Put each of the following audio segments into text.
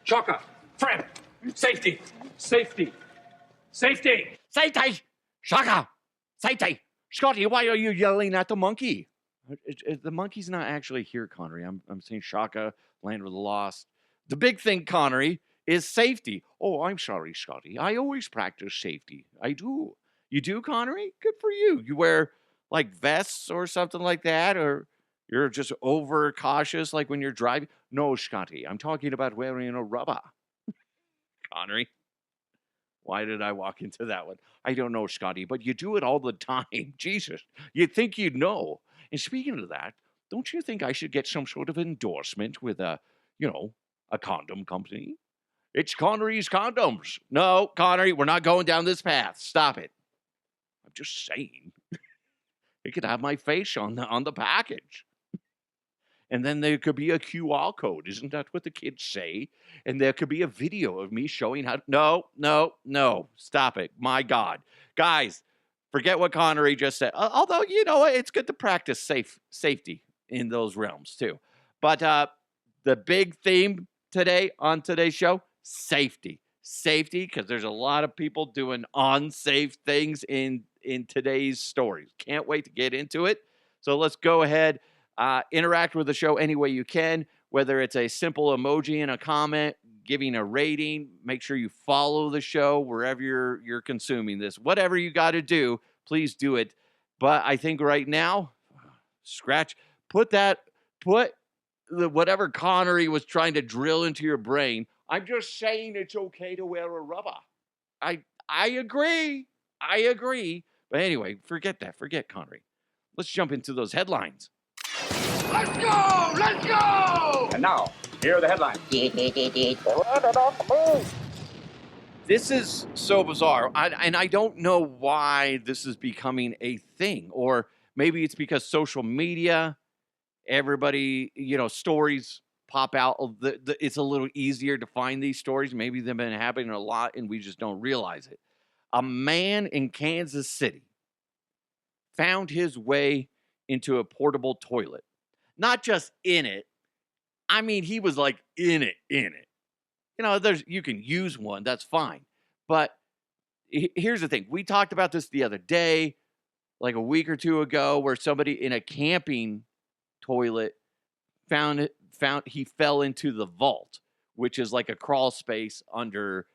Shocker. Fred. Safety. Safety. Safety. Safety. Shocker. Safety. Scotty, why are you yelling at the monkey? The monkey's not actually here, Connery. I'm saying Shaka, Land of the Lost. The big thing, Connery, is safety. Oh, I'm sorry, Scotty. I always practice safety. I do. You do, Connery? Good for you. You wear, like, vests or something like that? Or you're just overcautious, like when you're driving? No, Scotty. I'm talking about wearing a rubber. Connery. Why did I walk into that one? I don't know, Scotty, but you do it all the time. Jesus, you'd think you'd know. And speaking of that, don't you think I should get some sort of endorsement with a condom company? It's Connery's Condoms. No, Connery, we're not going down this path. Stop it. I'm just saying. It could have my face on the package. And then there could be a QR code. Isn't that what the kids say? And there could be a video of me showing how. No. Stop it. My God. Guys, forget what Connery just said. Although, you know what? It's good to practice safety in those realms, too. But the big theme today on today's show, safety. Safety, because there's a lot of people doing unsafe things in today's stories. Can't wait to get into it. So let's go ahead. Interact with the show any way you can, whether it's a simple emoji and a comment, giving a rating. Make sure you follow the show wherever you're consuming this. Whatever you got to do, please do it. But I think right now, put whatever Connery was trying to drill into your brain. I'm just saying it's okay to wear a rubber. I agree. But anyway, forget that. Forget Connery. Let's jump into those headlines. Let's go! Let's go! And now, here are the headlines. This is so bizarre, and I don't know why this is becoming a thing. Or maybe it's because social media, everybody, stories pop out. It's a little easier to find these stories. Maybe they've been happening a lot, and we just don't realize it. A man in Kansas City found his way into a portable toilet. Not just in it. I mean, he was like in it. You can use one. That's fine. But here's the thing. We talked about this the other day, like a week or two ago, where somebody in a camping toilet he fell into the vault, which is like a crawl space under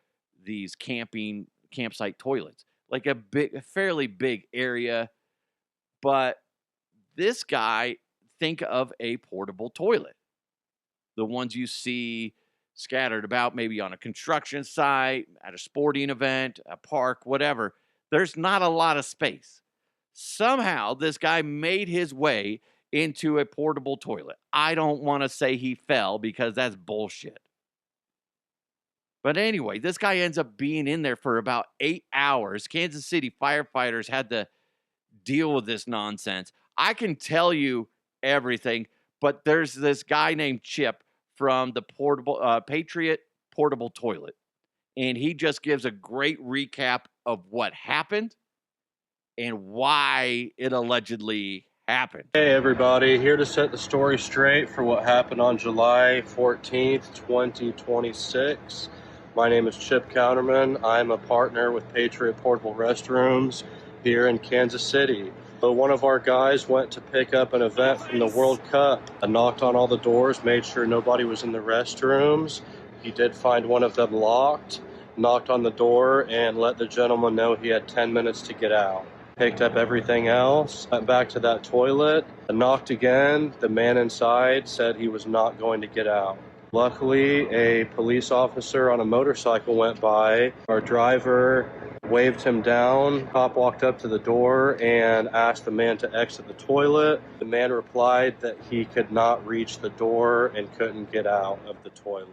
these campsite toilets. Like a fairly big area. But this guy, think of a portable toilet. The ones you see scattered about, maybe on a construction site, at a sporting event, a park, whatever. There's not a lot of space. Somehow, this guy made his way into a portable toilet. I don't want to say he fell because that's bullshit. But anyway, this guy ends up being in there for about 8 hours. Kansas City firefighters had to deal with this nonsense. I can tell you everything, but there's this guy named Chip from the Patriot Portable Toilet, and he just gives a great recap of what happened and why it allegedly happened. Hey everybody, here to set the story straight for what happened on July 14th, 2026. My name is Chip Counterman. I'm a partner with Patriot Portable Restrooms here in Kansas City. So one of our guys went to pick up an event from the World Cup. I knocked on all the doors, made sure nobody was in the restrooms. He did find one of them locked, knocked on the door, and let the gentleman know he had 10 minutes to get out. Picked up everything else, went back to that toilet, knocked again. The man inside said he was not going to get out. Luckily, a police officer on a motorcycle went by. Our driver waved him down. Cop walked up to the door and asked the man to exit the toilet. The man replied that he could not reach the door and couldn't get out of the toilet.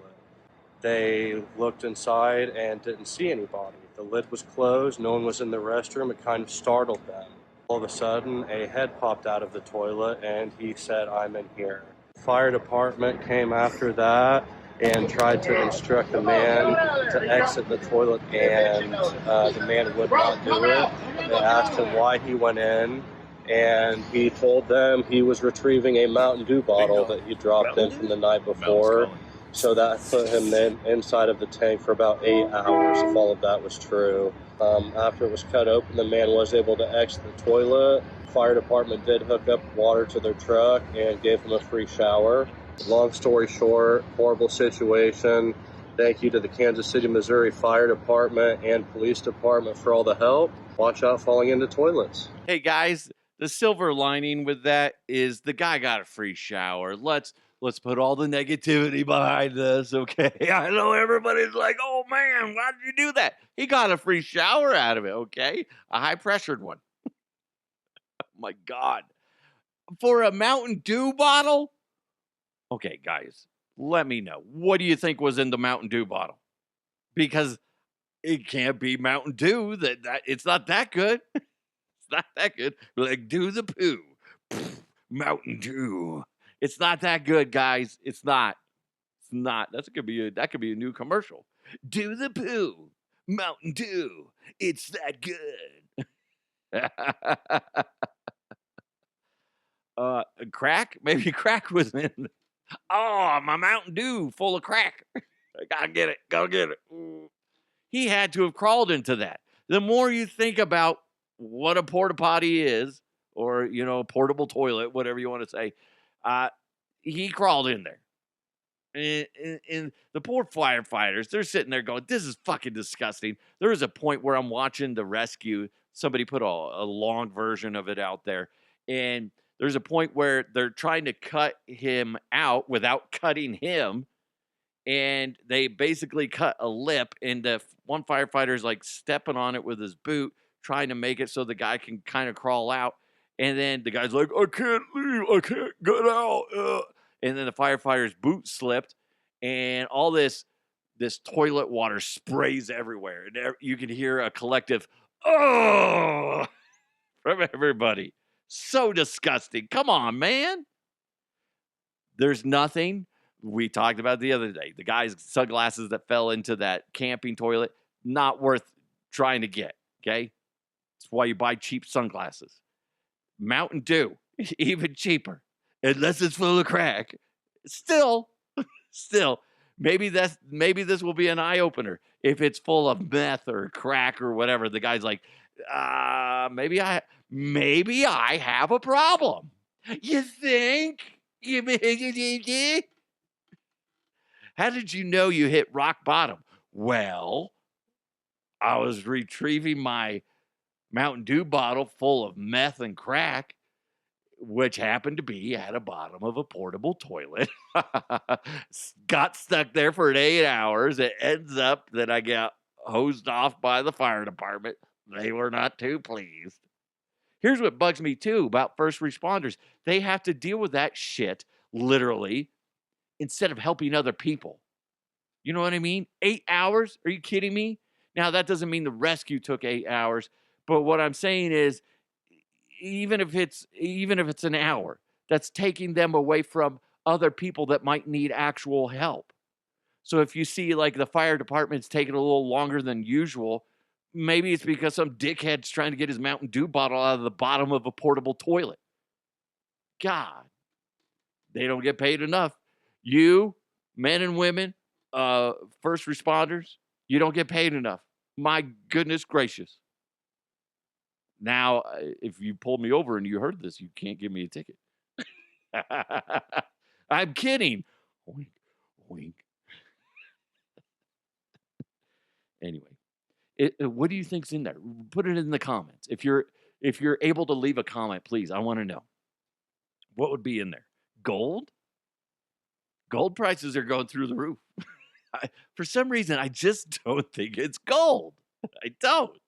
They looked inside and didn't see anybody. The lid was closed. No one was in the restroom. It kind of startled them. All of a sudden, a head popped out of the toilet and he said, "I'm in here." Fire department came after that and tried to instruct the man to exit the toilet, and the man would not do it. They asked him why he went in, and he told them he was retrieving a Mountain Dew bottle that he dropped in from the night before. So that put him inside of the tank for about 8 hours, if all of that was true. After it was cut open, the man was able to exit the toilet. Fire department did hook up water to their truck and gave him a free shower. Long story short, horrible situation. Thank you to the Kansas City, Missouri Fire Department and Police Department for all the help. Watch out falling into toilets. Hey guys, the silver lining with that is the guy got a free shower. Let's put all the negativity behind this, okay? I know everybody's like, oh man, why did you do that? He got a free shower out of it, okay? A high-pressured one. Oh my God. For a Mountain Dew bottle? Okay, guys, let me know. What do you think was in the Mountain Dew bottle? Because it can't be Mountain Dew. That it's not that good. It's not that good. Like, do the poo. Pfft, Mountain Dew. It's not that good, guys. It's not. It's not. That could be a new commercial. Do the poo. Mountain Dew. It's that good. Crack? Maybe crack was in. Oh, my Mountain Dew full of crack. I gotta get it. Gotta get it. He had to have crawled into that. The more you think about what a porta potty is, or, a portable toilet, whatever you want to say, he crawled in there. And the poor firefighters, they're sitting there going, this is fucking disgusting. There was a point where I'm watching the rescue. Somebody put a long version of it out there. And there's a point where they're trying to cut him out without cutting him. And they basically cut a lip, and the one firefighter is like stepping on it with his boot, trying to make it so the guy can kind of crawl out. And then the guy's like, I can't leave. I can't get out. And then the firefighter's boot slipped, and all this toilet water sprays everywhere. And you can hear a collective, oh, from everybody. So disgusting. Come on, man. There's nothing. We talked about it the other day. The guy's sunglasses that fell into that camping toilet, not worth trying to get, okay? That's why you buy cheap sunglasses. Mountain Dew, even cheaper, unless it's full of crack. Still, maybe this will be an eye-opener. If it's full of meth or crack or whatever, the guy's like, maybe I have a problem. You think? How did you know you hit rock bottom? Well, I was retrieving my Mountain Dew bottle full of meth and crack, which happened to be at the bottom of a portable toilet. Got stuck there for 8 hours. It ends up that I got hosed off by the fire department. They were not too pleased. Here's what bugs me too about first responders. They have to deal with that shit, literally, instead of helping other people. You know what I mean? 8 hours? Are you kidding me? Now, that doesn't mean the rescue took 8 hours, but what I'm saying is, even if it's an hour, that's taking them away from other people that might need actual help. So if you see like the fire department's taking a little longer than usual, maybe it's because some dickhead's trying to get his Mountain Dew bottle out of the bottom of a portable toilet. God, they don't get paid enough. You, men and women, first responders, you don't get paid enough. My goodness gracious. Now, if you pulled me over and you heard this, you can't give me a ticket. I'm kidding. Wink, wink. Anyway, what do you think's in there? Put it in the comments. If you're able to leave a comment, please, I want to know. What would be in there? Gold? Gold prices are going through the roof. For some reason, I just don't think it's gold. I don't.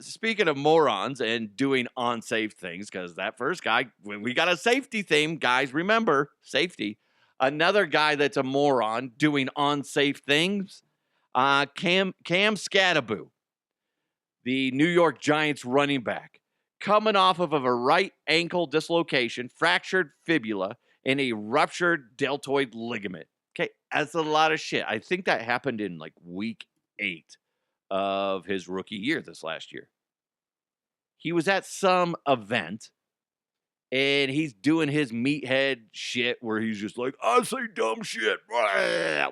Speaking of morons and doing unsafe things, because that first guy, when we got a safety theme, guys, remember, safety. Another guy that's a moron doing unsafe things, Cam Skattebo, the New York Giants running back, coming off of a right ankle dislocation, fractured fibula, and a ruptured deltoid ligament. Okay, that's a lot of shit. I think that happened in like week 8 of his rookie year this last year. He was at some event, And he's doing his meathead shit where he's just like, I say dumb shit.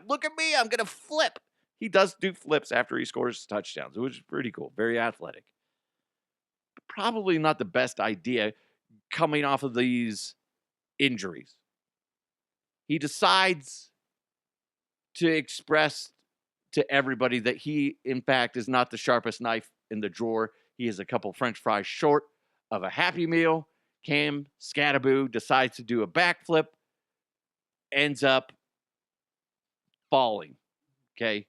Look at me. I'm going to flip. He does do flips after he scores touchdowns, which is pretty cool. Very athletic. Probably not the best idea coming off of these injuries. He decides to express to everybody that he, in fact, is not the sharpest knife in the drawer. He is a couple French fries short of a Happy Meal. Cam Skattebo decides to do a backflip, ends up falling. Okay.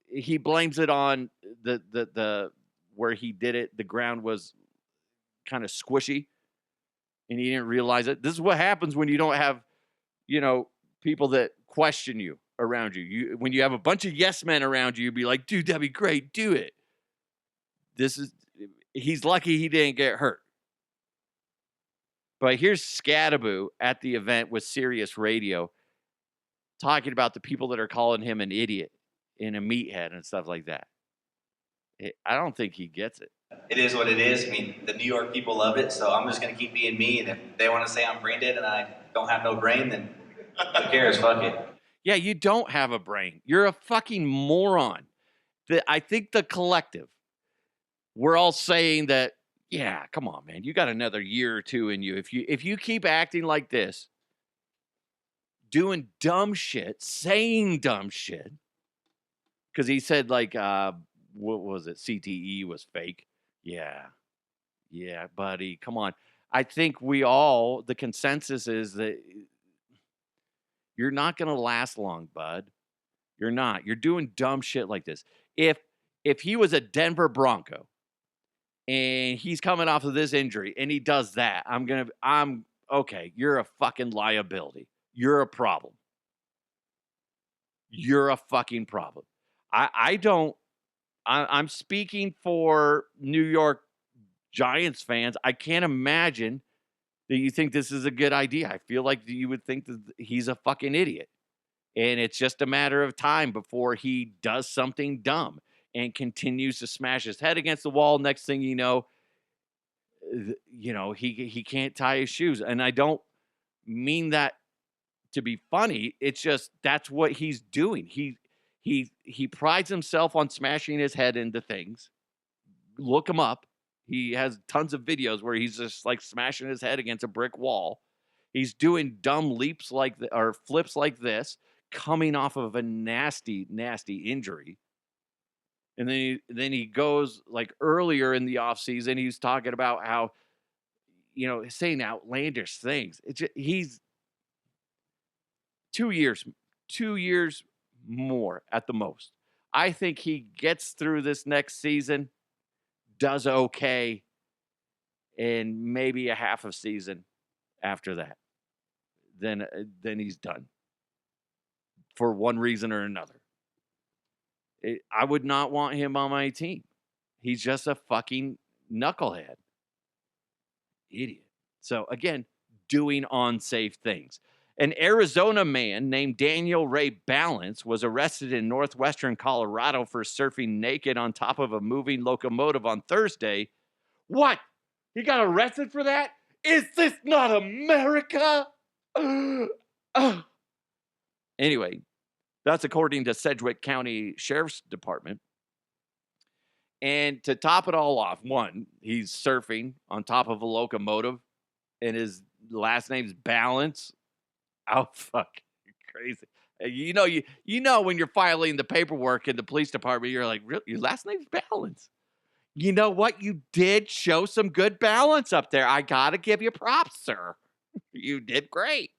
He blames it on the where he did it. The ground was kind of squishy and he didn't realize it. This is what happens when you don't have, people that question you around you. When you have a bunch of yes men around you, you'd be like, dude, that'd be great. Do it. He's lucky he didn't get hurt. But here's Skattebo at the event with Sirius Radio talking about the people that are calling him an idiot and a meathead and stuff like that. I don't think he gets it. It is what it is. I mean, the New York people love it, so I'm just going to keep being me. And if they want to say I'm brain dead and I don't have no brain, then who cares? Fuck it. Yeah, you don't have a brain. You're a fucking moron. I think the collective, we're all saying that, yeah, come on, man. You got another year or two in you. If you keep acting like this, doing dumb shit, saying dumb shit, because he said like, what was it? CTE was fake. Yeah, buddy, come on. I think the consensus is that you're not going to last long, bud. You're not. You're doing dumb shit like this. If he was a Denver Bronco and he's coming off of this injury and he does that, I'm okay. You're a fucking liability. You're a problem. You're a fucking problem. I'm speaking for New York Giants fans. I can't imagine that you think this is a good idea. I feel like you would think that he's a fucking idiot. And it's just a matter of time before he does something dumb and continues to smash his head against the wall. Next thing you know, he can't tie his shoes. And I don't mean that to be funny. It's just that's what he's doing. He prides himself on smashing his head into things. Look him up. He has tons of videos where he's just like smashing his head against a brick wall. He's doing dumb leaps or flips like this, coming off of a nasty, nasty injury. And then he goes like earlier in the offseason, he's talking about how, saying outlandish things. He's 2 years more at the most. I think he gets through this next season, does okay, and maybe a half a season after that. Then he's done for one reason or another. I would not want him on my team. He's just a fucking knucklehead. Idiot. So again, doing unsafe things. An Arizona man named Daniel Ray Balance was arrested in northwestern Colorado for surfing naked on top of a moving locomotive on Thursday. What? He got arrested for that? Is this not America? Anyway, that's according to Sedgwick County Sheriff's Department. And to top it all off, one, he's surfing on top of a locomotive, and his last name's Balance. Oh, fuck. Crazy. You know when you're filing the paperwork in the police department, you're like, really? Your last name's Balance? You know what? You did show some good balance up there. I got to give you props, sir. You did great.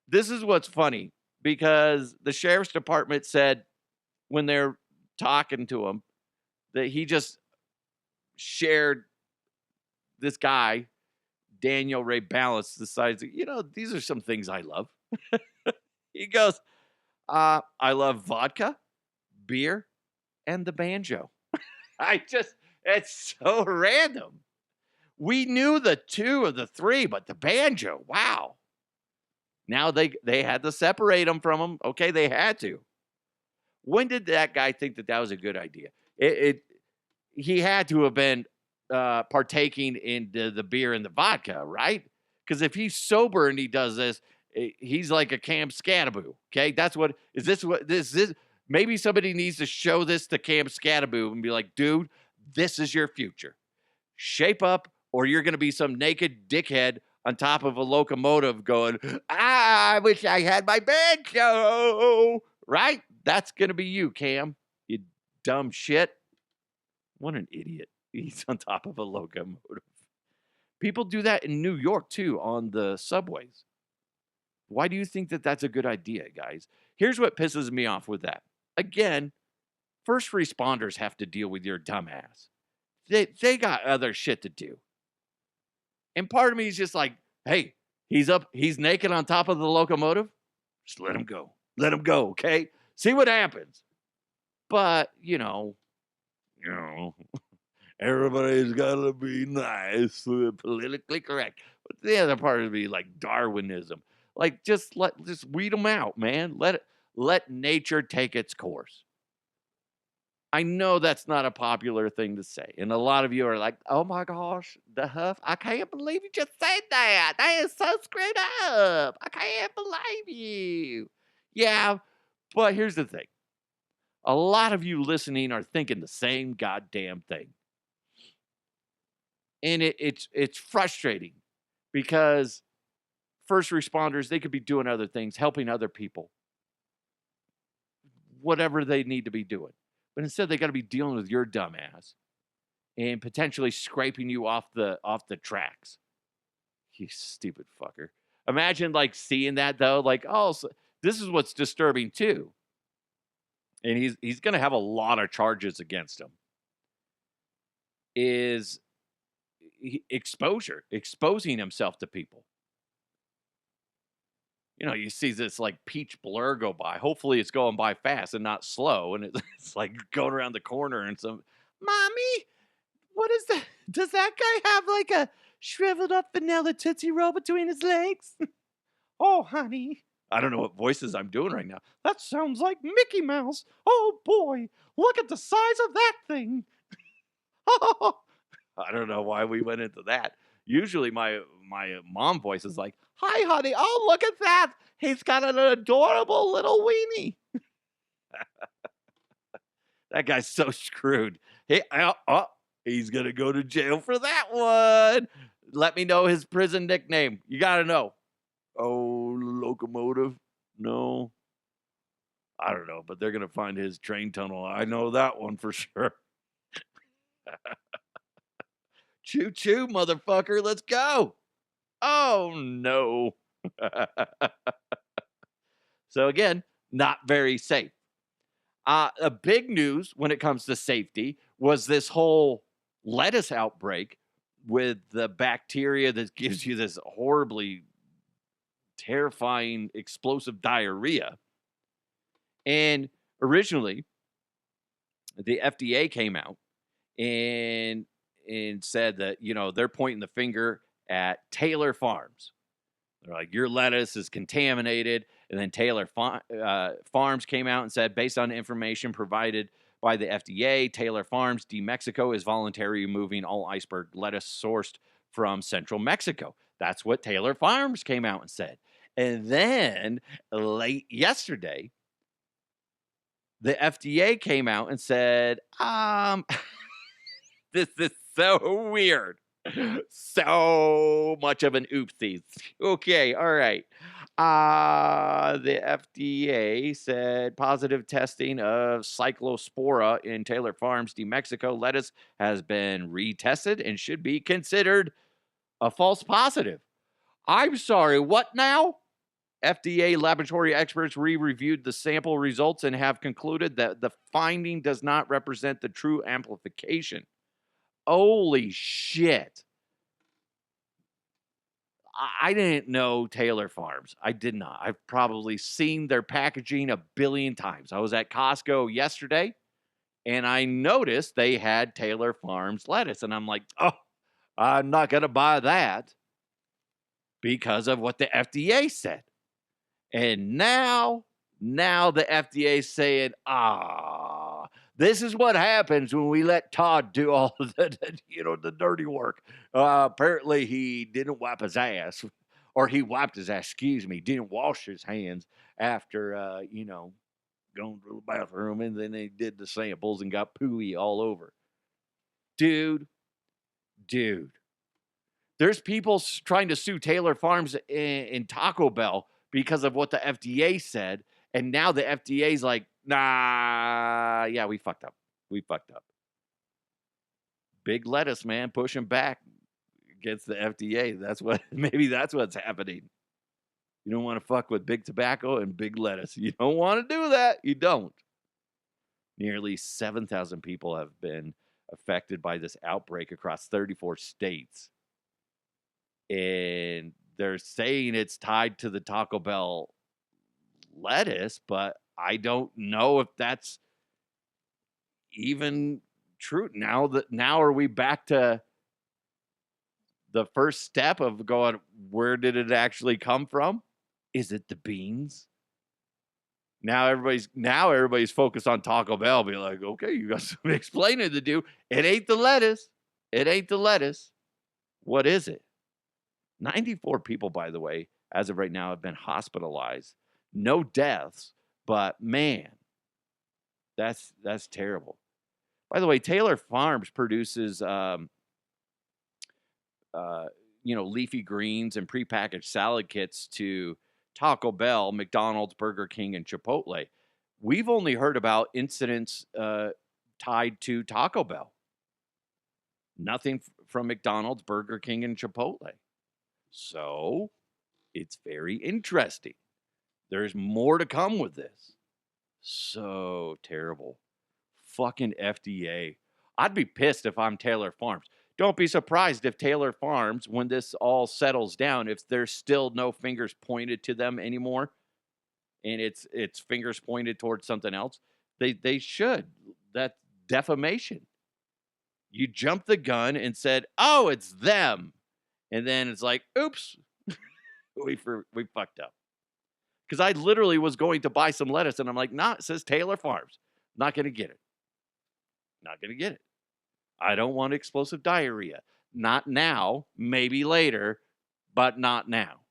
This is what's funny, because the sheriff's department said when they're talking to him that he just shared this guy, Daniel Ray Balance, decides, these are some things I love. He goes, I love vodka, beer, and the banjo. It's so random. We knew the two of the three, but the banjo, wow. Now they had to separate them from him. Okay, they had to. When did that guy think that was a good idea? He had to have been partaking in the beer and the vodka, right? Because if he's sober and he does this, he's like a Cam Skattebo. Okay, that's what is this? What this is? Maybe somebody needs to show this to Cam Skattebo and be like, dude, this is your future. Shape up, or you're going to be some naked dickhead on top of a locomotive going, I wish I had my bed show. Right? That's going to be you, Cam. You dumb shit. What an idiot. He's on top of a locomotive. People do that in New York, too, on the subways. Why do you think that that's a good idea, guys? Here's what pisses me off with that. Again, first responders have to deal with your dumbass. They got other shit to do. And part of me is just like, hey, he's naked on top of the locomotive. Just let him go. Let him go, okay? See what happens. But, everybody's got to be nice, politically correct. But the other part would be like Darwinism. Like, just weed them out, man. Let nature take its course. I know that's not a popular thing to say. And a lot of you are like, oh my gosh, the Huff, I can't believe you just said that. That is so screwed up. I can't believe you. Yeah, but here's the thing. A lot of you listening are thinking the same goddamn thing. And it's frustrating because first responders, they could be doing other things, helping other people, whatever they need to be doing. But instead, they got to be dealing with your dumb ass and potentially scraping you off the tracks. You stupid fucker. Imagine like seeing that though, like, oh, so this is what's disturbing too. And he's going to have a lot of charges against him. Is exposing himself to people. You see this like peach blur go by. Hopefully it's going by fast and not slow. And it's like going around the corner and Mommy, what is that? Does that guy have like a shriveled up vanilla Tootsie Roll between his legs? Oh, honey. I don't know what voices I'm doing right now. That sounds like Mickey Mouse. Oh, boy. Look at the size of that thing. I don't know why we went into that. Usually my mom voice is like, hi, honey. Oh, look at that. He's got an adorable little weenie. That guy's so screwed. He's going to go to jail for that one. Let me know his prison nickname. You got to know. Oh, locomotive? No. I don't know, but they're going to find his train tunnel. I know that one for sure. Choo choo, motherfucker. Let's go. Oh, no. So again, not very safe. A big news when it comes to safety was this whole lettuce outbreak with the bacteria that gives you this horribly terrifying explosive diarrhea. And originally, the FDA came out and said that, they're pointing the finger at Taylor Farms. They're like, your lettuce is contaminated. And then Taylor Farms came out and said, based on information provided by the FDA, Taylor Farms de Mexico is voluntarily removing all iceberg lettuce sourced from central Mexico. That's what Taylor Farms came out and said. And then late yesterday, the FDA came out and said, this is so weird. So much of an oopsies. Okay, all right. The FDA said positive testing of cyclospora in Taylor Farms de Mexico lettuce has been retested and should be considered a false positive. I'm sorry, what now? FDA laboratory experts re-reviewed the sample results and have concluded that the finding does not represent the true amplification. Holy shit. I didn't know Taylor Farms. I did not. I've probably seen their packaging a billion times. I was at Costco yesterday, and I noticed they had Taylor Farms lettuce. And I'm like, oh, I'm not going to buy that because of what the FDA said. And now the FDA is saying, This is what happens when we let Todd do all the the dirty work. Apparently, he didn't wipe his ass, or he wiped his ass. Excuse me, didn't wash his hands after going to the bathroom, and then they did the samples and got pooey all over. Dude, there's people trying to sue Taylor Farms and Taco Bell because of what the FDA said, and now the FDA's like, nah, yeah, we fucked up. Big lettuce, man, pushing back against the FDA. Maybe that's what's happening. You don't want to fuck with big tobacco and big lettuce. You don't want to do that. You don't. Nearly 7,000 people have been affected by this outbreak across 34 states. And they're saying it's tied to the Taco Bell lettuce, but I don't know if that's even true. Now are we back to the first step of going, where did it actually come from? Is it the beans? Now everybody's focused on Taco Bell. Be like, okay, you got some explaining to do. It ain't the lettuce. What is it? 94 people, by the way, as of right now, have been hospitalized. No deaths, but man, that's terrible. By the way, Taylor Farms produces leafy greens and prepackaged salad kits to Taco Bell, McDonald's, Burger King, and Chipotle. We've only heard about incidents tied to Taco Bell. Nothing from McDonald's, Burger King, and Chipotle. So it's very interesting. There's more to come with this. So terrible. Fucking FDA. I'd be pissed if I'm Taylor Farms. Don't be surprised if Taylor Farms, when this all settles down, if there's still no fingers pointed to them anymore, and it's fingers pointed towards something else, they should. That's defamation. You jumped the gun and said, "Oh, it's them," and then it's like, "Oops, we fucked up." Because I literally was going to buy some lettuce, and I'm like, "Nah, it says Taylor Farms. Not gonna get it. Not gonna get it. I don't want explosive diarrhea. Not now, maybe later, but not now."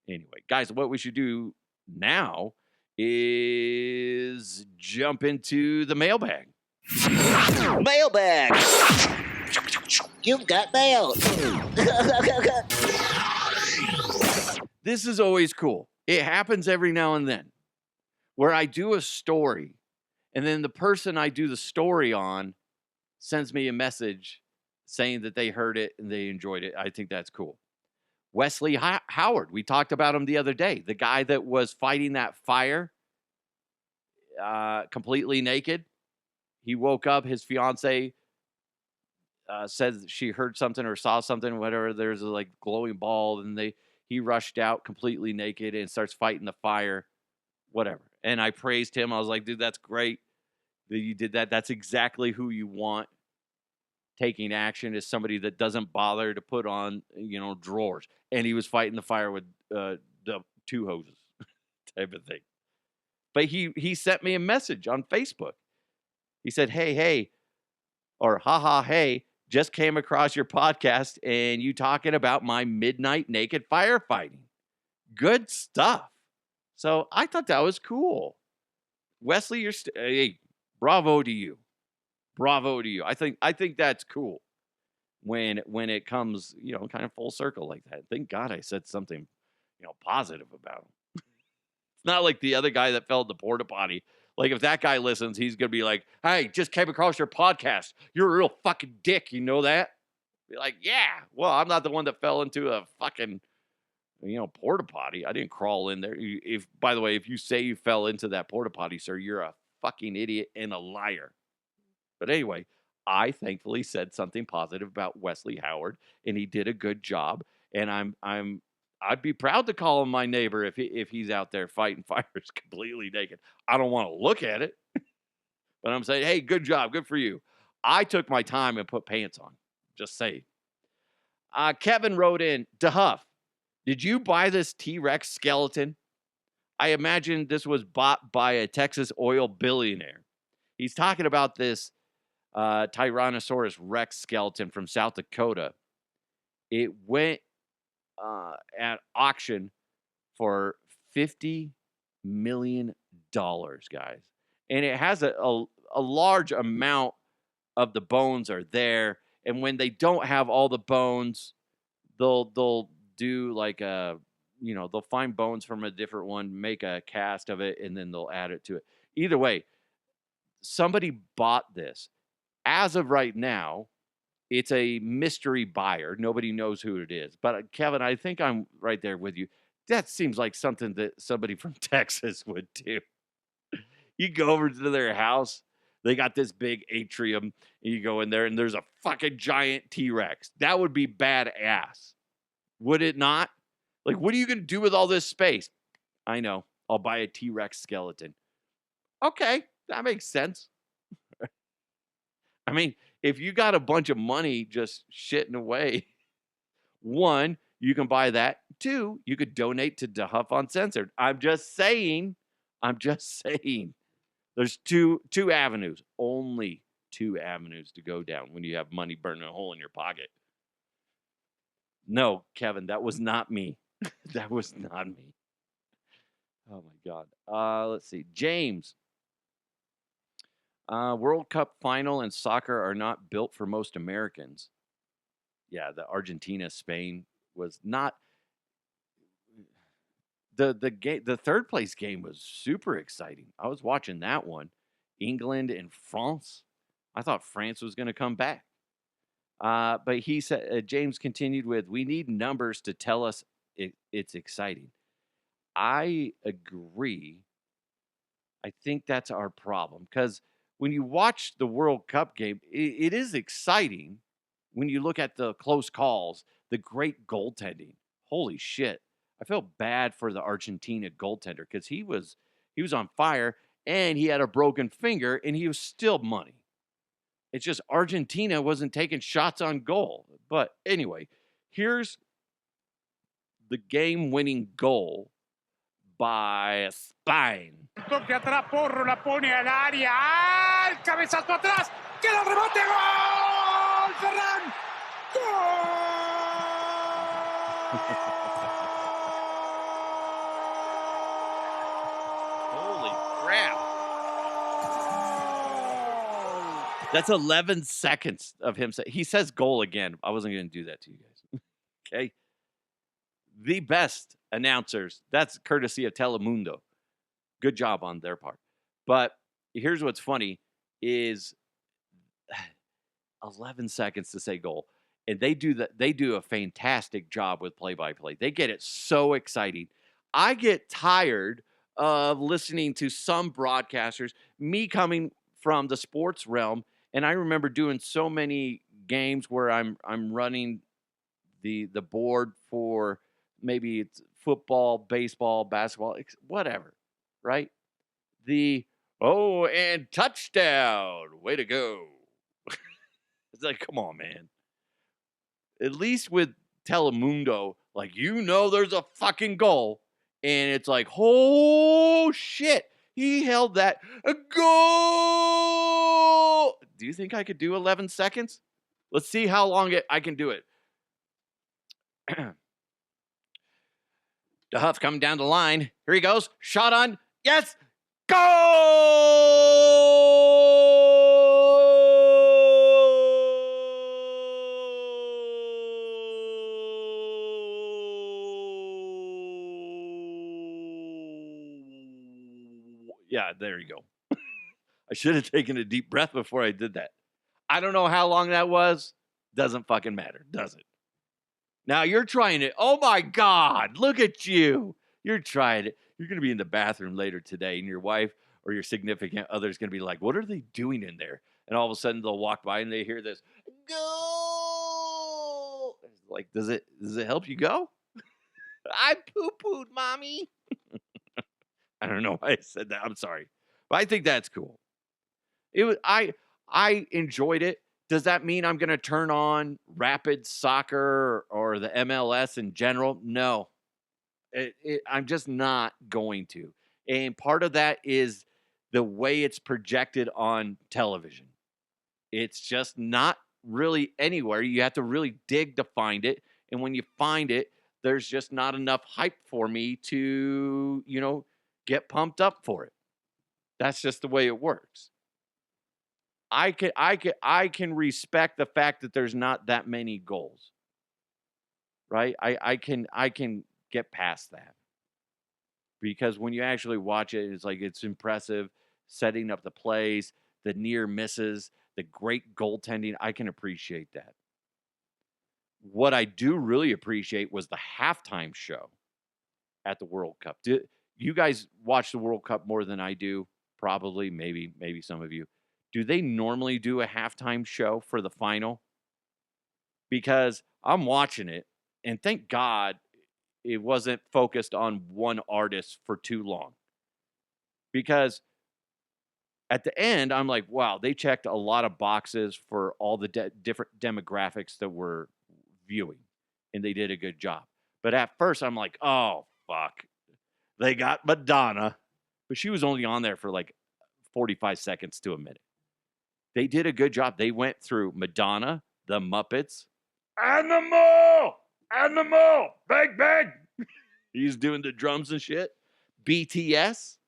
Anyway, guys, what we should do now is jump into the mailbag. Mailbag. You've got mail. This is always cool. It happens every now and then where I do a story, and then the person I do the story on sends me a message saying that they heard it and they enjoyed it. I think that's cool. Wesley Howard, we talked about him the other day. The guy that was fighting that fire completely naked. He woke up, his fiance said she heard something or saw something, whatever. There's a glowing ball, and he rushed out completely naked and starts fighting the fire, whatever. And I praised him. I was like, dude, that's great that you did that. That's exactly who you want taking action, is somebody that doesn't bother to put on, drawers. And he was fighting the fire with the 2 hoses type of thing. But he sent me a message on Facebook. He said, hey, or haha, hey, just came across your podcast and you talking about my midnight naked firefighting. Good stuff. So I thought that was cool. Wesley, hey, bravo to you. Bravo to you. I think that's cool when it comes, kind of full circle like that. Thank God I said something, positive about him. It's not like the other guy that fell in the porta potty. Like, if that guy listens, he's going to be like, hey, just came across your podcast. You're a real fucking dick. You know that? Be like, yeah. Well, I'm not the one that fell into a fucking, porta potty. I didn't crawl in there. By the way, if you say you fell into that porta potty, sir, you're a fucking idiot and a liar. But anyway, I thankfully said something positive about Wesley Howard, and he did a good job. And I'd be proud to call him my neighbor if he's out there fighting fires completely naked. I don't want to look at it, but I'm saying, hey, good job, good for you. I took my time and put pants on. Just say. Kevin wrote in, DeHuff, did you buy this T-Rex skeleton? I imagine this was bought by a Texas oil billionaire. He's talking about this Tyrannosaurus Rex skeleton from South Dakota. It went at auction for $50 million, guys. And it has a large amount of the bones are there. And when they don't have all the bones, they'll do like a, they'll find bones from a different one, make a cast of it, and then they'll add it to it. Either way, somebody bought this. As of right now, it's a mystery buyer. Nobody knows who it is. But Kevin, I think I'm right there with you. That seems like something that somebody from Texas would do. You go over to their house, they got this big atrium, and you go in there, and there's a fucking giant T-Rex. That would be badass. Would it not? Like, what are you going to do with all this space? I know. I'll buy a T-Rex skeleton. Okay, that makes sense. I mean, if you got a bunch of money just shitting away, one, you can buy that. Two, you could donate to DeHuff Uncensored. I'm just saying. There's two avenues. Only two avenues to go down when you have money burning a hole in your pocket. No, Kevin, that was not me. That was not me. Oh, my God. Let's see. James. World Cup final and soccer are not built for most Americans. Yeah, the Argentina Spain was not. The third place game was super exciting. I was watching that one. England and France. I thought France was going to come back. But he said, James continued with, we need numbers to tell us it's exciting. I agree. I think that's our problem. Because when you watch the World Cup game, it is exciting when you look at the close calls, the great goaltending. Holy shit. I felt bad for the Argentina goaltender because he was on fire and he had a broken finger and he was still money. It's just Argentina wasn't taking shots on goal. But anyway, here's the game-winning goal by Spain. Toque atrás, Porro la pone al área. ¡Ah! El cabezazo atrás. ¡Queda el rebote! ¡Gol! ¡Ferran! Holy crap. That's 11 seconds of him. He says goal again. I wasn't going to do that to you guys. Okay. The best announcers. That's courtesy of Telemundo. Good job on their part. But here's what's funny is 11 seconds to say goal. And they do a fantastic job with play-by-play. They get it so exciting. I get tired of listening to some broadcasters, me coming from the sports realm, and I remember doing so many games where I'm running the board for maybe it's football, baseball, basketball, whatever, right? And touchdown, way to go. It's like, come on, man. At least with Telemundo, like, there's a fucking goal. And it's like, oh, shit. He held that. A goal. Do you think I could do 11 seconds? Let's see how long I can do it. DeHuff coming down the line. Here he goes. Shot on. Yes. Yeah, there you go. I should have taken a deep breath before I did that. I don't know how long that was. Doesn't fucking matter, does it? Now you're trying it. Oh my God, look at you. You're trying it. You're going to be in the bathroom later today, and your wife or your significant other is going to be like, what are they doing in there? And all of a sudden they'll walk by and they hear this, go. Like, does it help you go? I poo-pooed, mommy. I don't know why I said that. I'm sorry. But I think that's cool. I enjoyed it. Does that mean I'm going to turn on Rapid Soccer or the MLS in general? No. I'm just not going to. And part of that is the way it's projected on television. It's just not really anywhere. You have to really dig to find it. And when you find it, there's just not enough hype for me to, get pumped up for it. That's just the way it works. I can respect the fact that there's not that many goals. Right? I can get past that. Because when you actually watch it, it's like it's impressive, setting up the plays, the near misses, the great goaltending. I can appreciate that. What I do really appreciate was the halftime show at the World Cup. You guys watch the World Cup more than I do? Probably, maybe some of you. Do they normally do a halftime show for the final? Because I'm watching it, and thank God it wasn't focused on one artist for too long. Because at the end, I'm like, wow, they checked a lot of boxes for all the different demographics that we're viewing, and they did a good job. But at first, I'm like, oh, fuck. They got Madonna, but she was only on there for like 45 seconds to a minute. They did a good job. They went through Madonna, the Muppets, Animal, bang, bang. He's doing the drums and shit. BTS,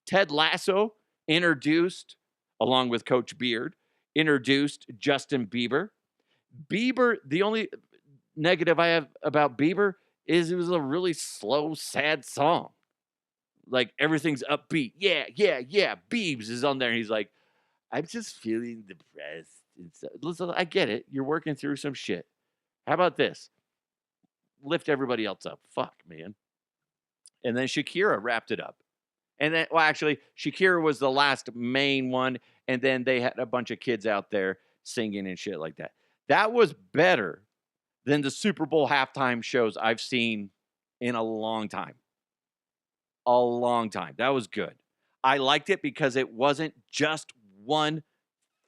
Ted Lasso introduced, along with Coach Beard, introduced Justin Bieber. Bieber, the only negative I have about Bieber is it was a really slow, sad song. Like everything's upbeat. Yeah. Biebs is on there. And he's like, I'm just feeling depressed. Listen, I get it. You're working through some shit. How about this? Lift everybody else up. Fuck, man. And then Shakira wrapped it up. And then, well, actually, Shakira was the last main one. And then they had a bunch of kids out there singing and shit like that. That was better than the Super Bowl halftime shows I've seen in a long time. A long time. That was good. I liked it because it wasn't just one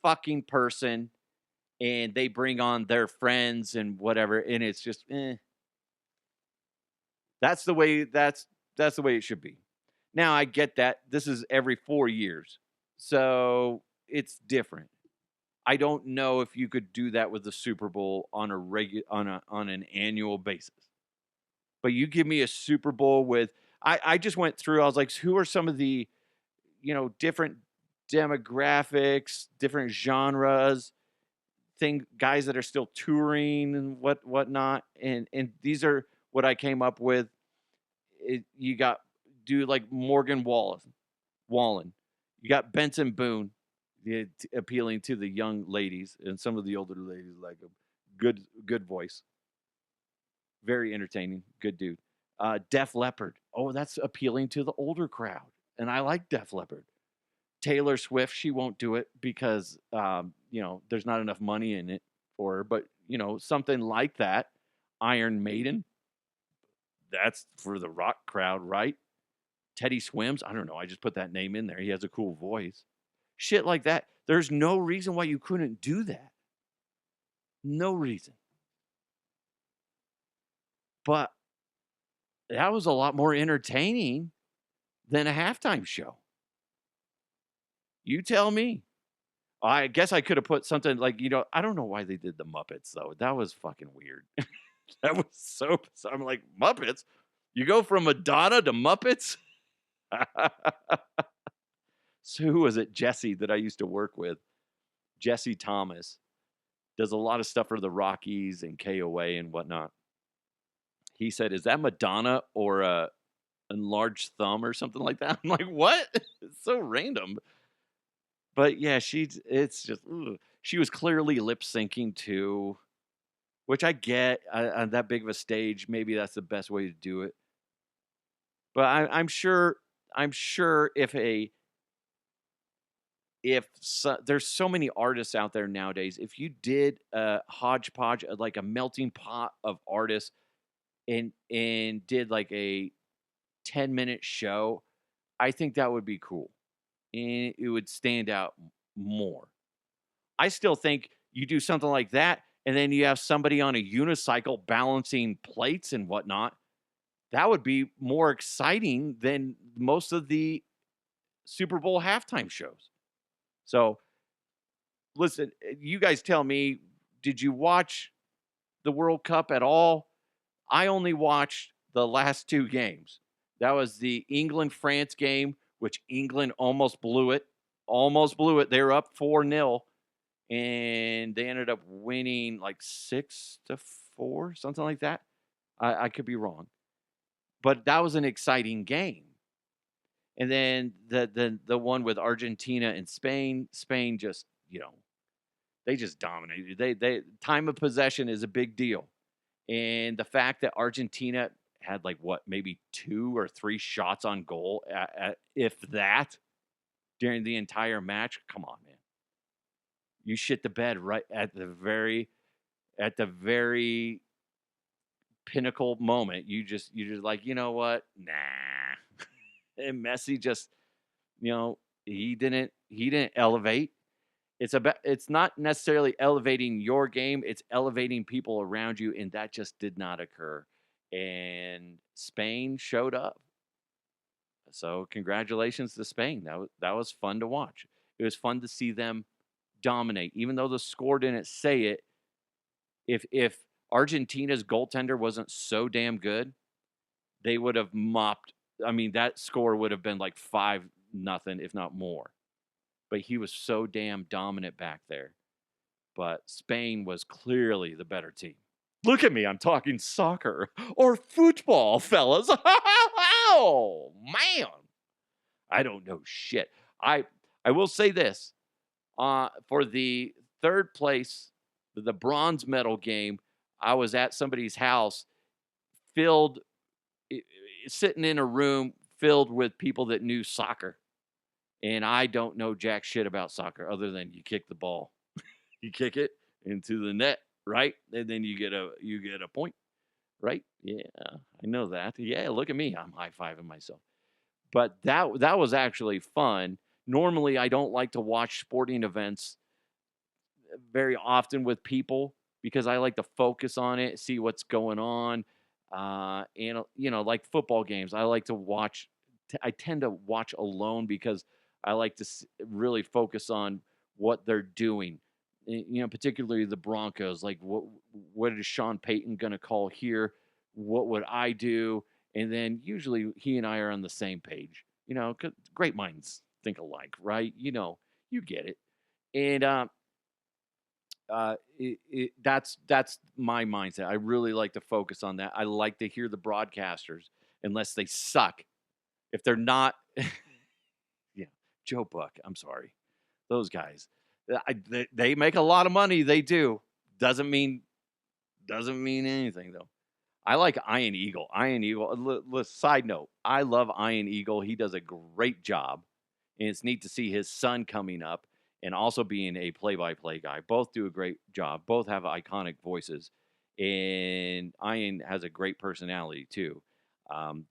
fucking person and they bring on their friends and whatever. And it's just, That's the way it should be. Now I get that this is every 4 years. So it's different. I don't know if you could do that with the Super Bowl on an annual basis. But you give me a Super Bowl with I just went through, I was like, who are some of the, different demographics, different genres, guys that are still touring and whatnot. And these are what I came up with. You got like Morgan Wallen. You got Benson Boone, appealing to the young ladies, and some of the older ladies like him. Good voice. Very entertaining. Good dude. Def Leppard. Oh, that's appealing to the older crowd. And I like Def Leppard. Taylor Swift, she won't do it because, there's not enough money in it for her. But, something like that. Iron Maiden. That's for the rock crowd, right? Teddy Swims. I don't know. I just put that name in there. He has a cool voice. Shit like that. There's no reason why you couldn't do that. No reason. But that was a lot more entertaining than a halftime show. You tell me. I guess I could have put something like, I don't know why they did the Muppets, though. That was fucking weird. That was so bizarre. I'm like, Muppets? You go from Madonna to Muppets? So who was it? Jesse that I used to work with. Jesse Thomas. Does a lot of stuff for the Rockies and KOA and whatnot. He said, is that Madonna or a enlarged thumb or something like that? I'm like, what? It's so random. But yeah, it's just, she was clearly lip syncing too, which I get on that big of a stage. Maybe that's the best way to do it. But I'm sure there's so many artists out there nowadays. If you did a hodgepodge, like a melting pot of artists, and did like a 10-minute show, I think that would be cool. And it would stand out more. I still think you do something like that, and then you have somebody on a unicycle balancing plates and whatnot. That would be more exciting than most of the Super Bowl halftime shows. So, listen, you guys tell me, did you watch the World Cup at all? I only watched the last 2 games. That was the England-France game, which England almost blew it. Almost blew it. They were up 4-0, and they ended up winning like 6-4, something like that. I could be wrong. But that was an exciting game. And then the one with Argentina and Spain, Spain just, they just dominated. They time of possession is a big deal. And the fact that Argentina had maybe 2 or 3 shots on goal, if that, during the entire match. Come on, man. You shit the bed right at the very pinnacle moment. You're just like, you know what? Nah. And Messi just, he didn't elevate. It's not necessarily elevating your game, it's elevating people around you, and that just did not occur. And Spain showed up. So congratulations to Spain. That was fun to watch. It was fun to see them dominate, even though the score didn't say it. If Argentina's goaltender wasn't so damn good, they would have mopped. I mean, that score would have been like 5-0, if not more. But he was so damn dominant back there. But Spain was clearly the better team. Look at me, I'm talking soccer or football, fellas. Oh, man. I don't know shit. I will say this. For the 3rd place, the bronze medal game, I was at somebody's house sitting in a room filled with people that knew soccer. And I don't know jack shit about soccer other than you kick the ball. You kick it into the net, right? And then you get a point, right? Yeah, I know that. Yeah, look at me. I'm high-fiving myself. But that was actually fun. Normally, I don't like to watch sporting events very often with people because I like to focus on it, see what's going on. And, like football games, I like to watch. I tend to watch alone because I like to really focus on what they're doing. Particularly the Broncos. Like, what is Sean Payton going to call here? What would I do? And then usually he and I are on the same page. 'Cause great minds think alike, right? You get it. And that's my mindset. I really like to focus on that. I like to hear the broadcasters, unless they suck. If they're not, Joe Buck. I'm sorry, those guys. They make a lot of money. They do. Doesn't mean anything though. I like Iron Eagle. Iron Eagle. Side note: I love Iron Eagle. He does a great job, and it's neat to see his son coming up and also being a play-by-play guy. Both do a great job. Both have iconic voices, and Ian has a great personality too.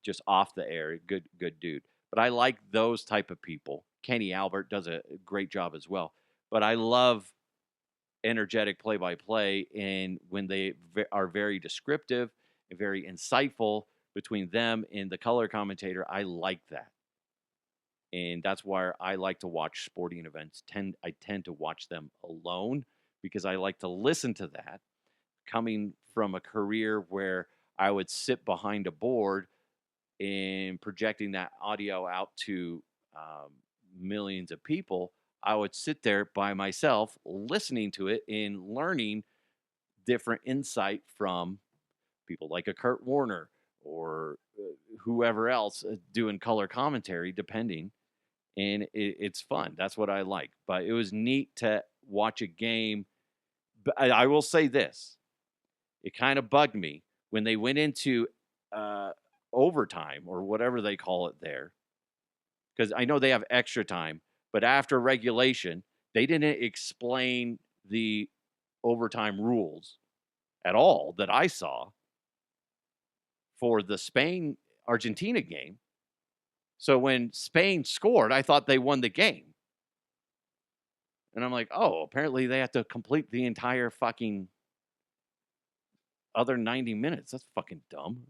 Just off the air, good dude. But I like those type of people. Kenny Albert does a great job as well. But I love energetic play-by-play, and when they are very descriptive and very insightful between them and the color commentator, I like that. And that's why I like to watch sporting events. I tend to watch them alone because I like to listen to that. Coming from a career where I would sit behind a board and projecting that audio out to millions of people, I would sit there by myself listening to it and learning different insight from people like a Kurt Warner or whoever else doing color commentary, depending. And it's fun. That's what I like. But it was neat to watch a game. But I will say this. It kind of bugged me when they went into overtime or whatever they call it there. Because I know they have extra time. But after regulation, they didn't explain the overtime rules at all that I saw for the Spain-Argentina game. So when Spain scored, I thought they won the game. And I'm like, oh, apparently they have to complete the entire fucking other 90 minutes. That's fucking dumb.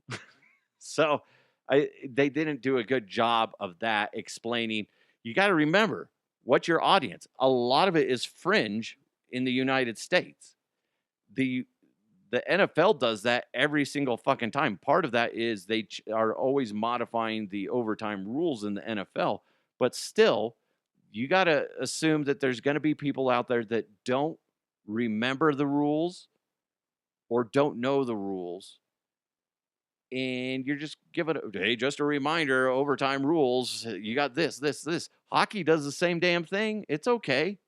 So they didn't do a good job of that, explaining, you got to remember what's your audience. A lot of it is fringe in the United States. The NFL does that every single fucking time. Part of that is they are always modifying the overtime rules in the NFL, but still, you got to assume that there's going to be people out there that don't remember the rules or don't know the rules. And you're just giving it, hey, just a reminder, overtime rules. You got this. Hockey does the same damn thing. It's okay.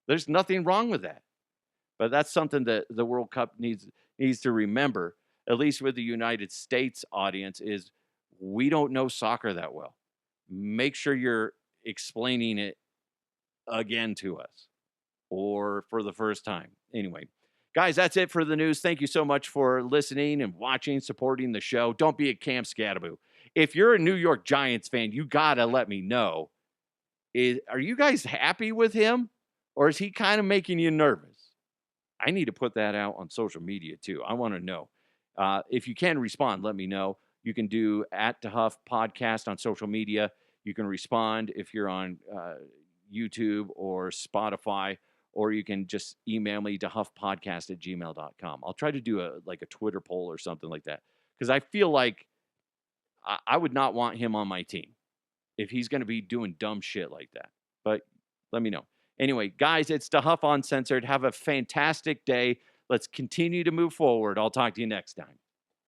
There's nothing wrong with that. But that's something that the World Cup needs to remember, at least with the United States audience, is we don't know soccer that well. Make sure you're explaining it again to us or for the first time. Anyway, guys, that's it for the news. Thank you so much for listening and watching, supporting the show. Don't be a Cam Skattebo. If you're a New York Giants fan, you got to let me know. Are you guys happy with him, or is he kind of making you nervous? I need to put that out on social media too. I want to know. If you can respond, let me know. You can do @DeHuff Podcast on social media. You can respond if you're on YouTube or Spotify, or you can just email me dehuffpodcast@gmail.com. I'll try to do a Twitter poll or something like that, because I feel like I would not want him on my team if he's going to be doing dumb shit like that. But let me know. Anyway, guys, it's DeHuff Uncensored. Have a fantastic day. Let's continue to move forward. I'll talk to you next time.